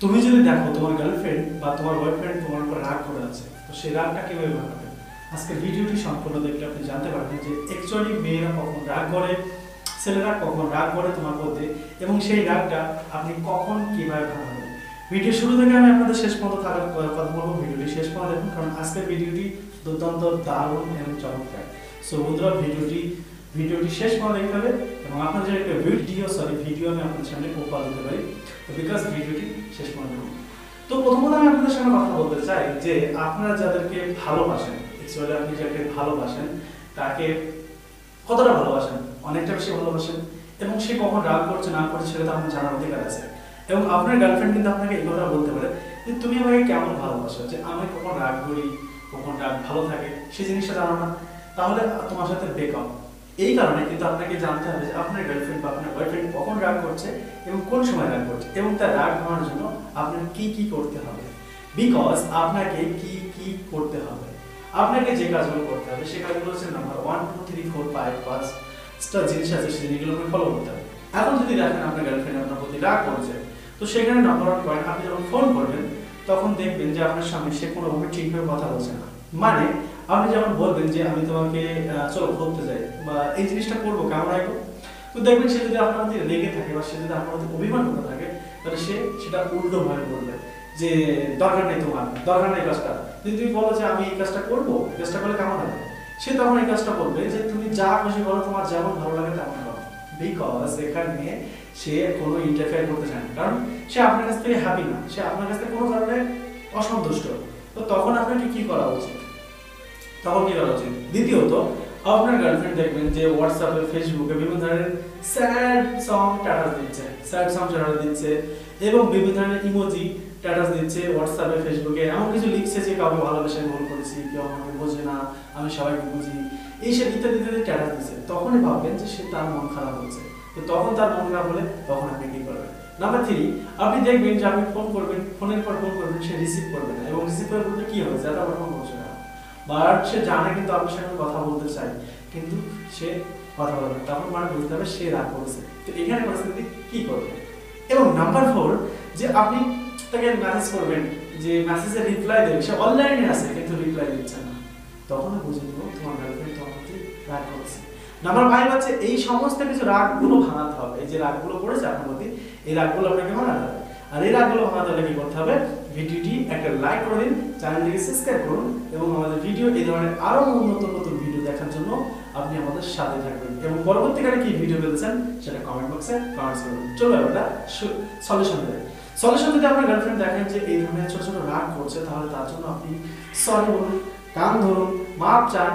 তুমি যদি দেখো তোমার গার্লফ্রেন্ড বা তোমার বয়ফ্রেন্ড তোমার উপর রাগ করে আছে, তো সেই রাগটা কিভাবে ভাঙাবে? আজকে ভিডিওটি সম্পূর্ণ দেখলে আপনি জানতে পারবেন যে অ্যাকচুয়ালি মেয়েরা কখন রাগ করে, ছেলেরা কখন রাগ করে তোমার মধ্যে, এবং সেই রাগটা আপনি কখন কিভাবে ভাঙাবেন। ভিডিও শুরু থেকে আমি আপনাদের শেষ পর্যন্ত থাকার কথা বলবো। ভিডিওটি শেষ পর্যন্ত দেখুন, কারণ আজকের ভিডিওটি দুর্দান্ত, দারুণ এবং চমৎকার। সো বন্ধুরা, ভিডিওটি শেষ পর্যন্ত দেখতে হবে, এবং আপনাদের একটা ভিডিও আমি আপনাদের সামনে উপহার দিতে পারি, তো বিকজ ভিডিওটি শেষ পর্যন্ত দেখুন। তো প্রথমত আমি আপনাদের সঙ্গে কথা বলতে চাই যে আপনারা যাদেরকে ভালোবাসেন, অ্যাকচুয়ালি আপনি যাকে ভালোবাসেন তাকে কতটা ভালোবাসেন? অনেকটা বেশি ভালোবাসেন, এবং সে কখন রাগ করছে না করছে সেটা তো আপনার জানার অধিকার আছে। এবং আপনার গার্লফ্রেন্ড কিন্তু আপনাকে এই কথা বলতে পারে যে তুমি আমাকে কেমন ভালোবাসো, যে আমি কখন রাগ করি, কখন রাগ ভালো থাকে সেই জিনিসটা জানো না, তাহলে তোমার সাথে ব্রেকআপ। এই কারণে কিন্তু আপনাকে জানতে হবে যে আপনার গার্লফ্রেন্ড বা আপনার বয়ফ্রেন্ড কখন রাগ করছে এবং কোন সময় রাগ করছে, এবং তার রাগ ভাঙানোর জন্য আপনার কি কি করতে হবে। বিকজ আপনাকে কি কি করতে হবে, আপনাকে যে কাজগুলো করতে হবে সে কাজগুলো হচ্ছে নাম্বার 1 2 3 4 5 5টা জিনিস আছে, সেই জিনিসগুলো আপনি ফলো করতে হবে। এখন যদি দেখেন আপনার গার্লফ্রেন্ড আপনার প্রতি রাগ করছে, তো সেখানে নাম্বার 1 পয়েন্ট, আপনি যখন ফোন করবেন তখন দেখবেন যে আপনার সামনে সে কোনোভাবে ঠিকভাবে কথা বলছে না। মানে আপনি যখন বলবেন যে আমি তোমাকে চলো ঘুরতে যাই বা এই জিনিসটা করবো, কেমন হয়, তো দেখবেন সে যদি আপনার মধ্যে রেগে থাকে বা সে যদি আপনার মধ্যে অভিমান করতে থাকে, তাহলে সে সেটা উল্টো ভাবে বলবে যে দরকার নেই, তোমার দরকার নেই কাজটা। যদি তুমি বলো যে আমি এই কাজটা করবো, কাজটা করলে কেমন হবে, সে তখন এই কাজটা করবে যে তুমি যা খুশি করো, তোমার যেমন ভালো লাগে তেমন করো। বিকজ এখানে সে কোনো ইন্টারফেয়ার করতে চায় না, কারণ সে আপনার কাছ থেকে হ্যাপি না, সে আপনার কাছ থেকে কোনো কারণে অসন্তুষ্ট। তো তখন আপনাকে কি করা উচিত? দ্বিতীয়ত, আপনার গার্লফ্রেন্ড দেখবেন যে হোয়াটসঅ্যাপে, ফেসবুকে বিভিন্ন ধরনের স্যাড সং স্ট্যাটাস দিচ্ছে এবং বিভিন্ন ধরনের ইমোজি স্ট্যাটাস দিচ্ছে হোয়াটসঅ্যাপে, ফেসবুকে, এমন কিছু লিখছে যে কাউকে ভালোবেসে ভুল করেছি, কেউ আমাকে বোঝে না, আমি সবাইকে বুঝি, এইসব ইত্যাদি ইত্যাদি স্ট্যাটাস দিচ্ছে। তখনই ভাববেন যে সে তার মন খারাপ হচ্ছে। তো তখন তার মন খারাপ হলে তখন আপনি কি করবেন? নাম্বার 3, আপনি দেখবেন যে আপনি ফোন করবেন, ফোনের পর ফোন করবেন, সে রিসিভ করবে না, এবং রিসিভ করে বলতে কি হবে, যারা আমার ফোন করছে না, বাট সে জানে কিন্তু আপনার সঙ্গে কথা বলতে চাই, কিন্তু সে কথা বলে না, তখন মানে বুঝতে হবে সে রাগ করেছে। তো এখানে পরিস্থিতি কি করবে? এবং নাম্বার 4, যে আপনি তাকে মেসেজ করবেন, যে মেসেজের রিপ্লাই দেবে, সে অনলাইনে আছে কিন্তু রিপ্লাই দিচ্ছে না, তখন বুঝে নিব তোমার গার্লফ্রেন্ড তোমার প্রতি রাগ করেছে। নাম্বার 5 হচ্ছে এই সমস্ত কিছু রাগগুলো ভাঙাতে হবে। এই যে রাগগুলো করেছে আপনার প্রতি, এই রাগগুলো আপনাকে ভাঙাতে হবে। আর এই রাগগুলো ভাঙাতে হলে কি করতে হবে? ভিডিওটি একটা লাইক করে দিন, চ্যানেলটিকে সাবস্ক্রাইব করুন, এবং আমাদের ভিডিও এই ধরনের আরো নতুন নতুন ভিডিও দেখার জন্য আপনি আমাদের সাথে থাকবেন, এবং পরবর্তীকালে কি ভিডিও পেতে চান সেটা কমেন্ট বক্সে কমেন্টস করুন। চলো আমরা সলিউশন দেই। সলিউশন যদি আপনার গার্লফ্রেন্ড দেখেন যে এই ধরনের ছোট ছোট রাগ করছে, তাহলে তার জন্য আপনি সরি বলুন, কান ধরুন, মাপ চান,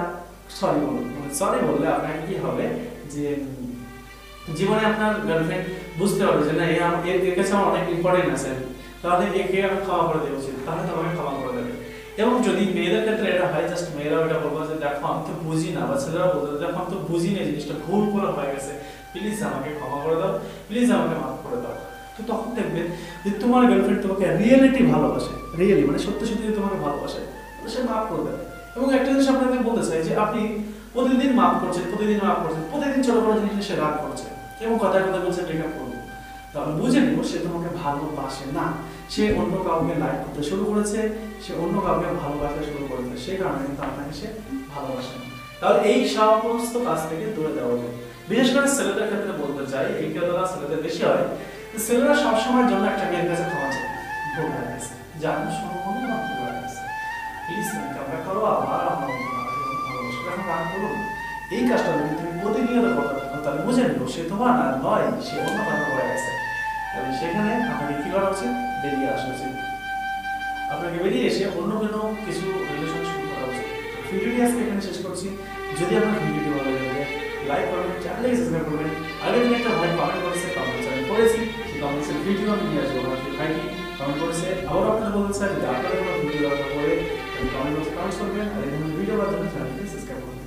সরি বলুন। সরি বললে আপনার কি হবে যে জীবনে আপনার গার্লফ্রেন্ড বুঝতে পারবে যে না, এর কাছে আমার অনেক ইম্পর্টেন্ট আছে, তাহলে একে আমি ক্ষমা করে দেওয়া উচিত, তাহলে তোমাকে ক্ষমা করে দেবে। এবং যদি মেয়েদের ক্ষেত্রে এটা হয়, জাস্ট মেয়েরাও এটা বলবো যে দেখো আমি তো বুঝি না, বা ছেলেরা বলতে দেখো আমি তো বুঝি না, জিনিসটা ভুল করে হয়ে গেছে, প্লিজ আমাকে ক্ষমা করে দাও, প্লিজ আমাকে মাফ করে দাও। তো তখন দেখবে যে তোমার গার্লফ্রেন্ড তোমাকে রিয়েলিটি ভালোবাসে, রিয়েলি মানে সত্যি সত্যি তোমাকে ভালোবাসে, সে মাফ করে দেবে। এবং একটা জিনিস আপনাকে বলতে চাই যে আপনি প্রতিদিন মাফ করছেন, প্রতিদিন ছোট বড় জিনিস সে রাগ করছে এবং কথায় কথা বলছে ব্রেকআপ করবো, তাহলে বুঝে নিব সে তোমাকে ভালোবাসে না, সে অন্য কাউকে লাইক করতে শুরু করেছে, সে অন্য কাউকে ভালোবাসতে শুরু করেছে, সেই কারণে কিন্তু আপনাকে সে ভালোবাসে না। তাহলে এই সমস্ত কাজ থেকে দূরে দেওয়া উচিত। বিশেষ করে ছেলেদের ক্ষেত্রে বলতে চাই, এই কথাটা ছেলেদের বেশি হয়, ছেলেরা সবসময়ের জন্য একটা মেয়ের কাছে ক্ষমা চায়, ভুল হয়ে গেছে, যা আপনি সম্পূর্ণ ভুল হয়ে গেছে, প্লিজ তুমি কামটা করো, আবার আমার ভালোবাসো, এখন রাগ করুন। এই কাজটা যদি তুমি প্রতিনিয়ত করতে থাকো, তাহলে বুঝে নিব সে তোমার না নয়, সে অন্য কথা হয়ে গেছে। তবে সেখানে আপনাকে কি করা উচিত? বেরিয়ে আসা উচিত। আপনাকে বেরিয়ে এসে অন্য কোনো কিছু রিলেশন শুরু করা উচিত। ভিডিওটি আজকে এখানে শেষ করছি। যদি আপনার ভিডিওটি ভালো লাগে, লাইক করবেন, চ্যানেলকে সাবস্ক্রাইব করবেন। আগে দিন একটা ভাই কমেন্ট করেছে, কমেন্ট করেছি, সেই কমেন্টসের ভিডিও আমি নিয়ে আসবো। আমার সেই ভাইটি কমেন্ট করেছে, আবার আপনারা বলতে চাই যদি আপনাদের কোনো ভিডিও দরকার পড়ে কমেন্ট বক্সে কমেন্ট করবেন, আর এই ভিডিও বাদ চ্যানেলকে সাবস্ক্রাইব করবেন।